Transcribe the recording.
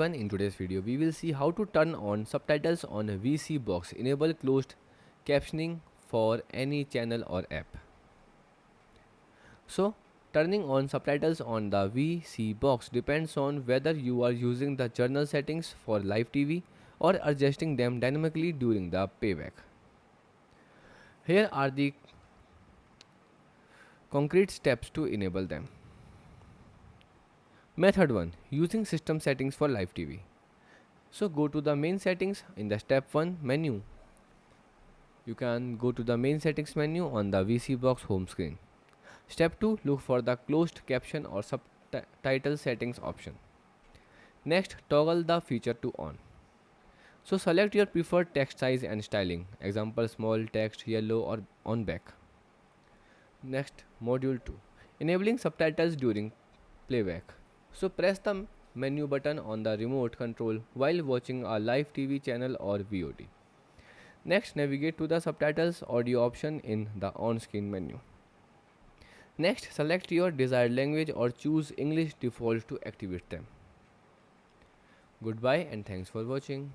In today's video, we will see how to turn on subtitles on a VSeeBox. Enable closed captioning for any channel or app. So, turning on subtitles on the VSeeBox depends on whether you are using the journal settings for live TV or adjusting them dynamically during the playback. Here are the concrete steps to enable them. Method 1, using system settings for live TV. So go to the main settings in the step 1 menu. You can go to the main settings menu on the VSeeBox home screen. Step 2, look for the closed caption or subtitle settings option. Next, toggle the feature to on. So select your preferred text size and styling, example small text, yellow or on back. Next, module 2, enabling subtitles during playback. So press the menu button on the remote control while watching a live TV channel or VOD. Next, navigate to the subtitles audio option in the on-screen menu. Next, select your desired language or choose English default to activate them. Goodbye and thanks for watching.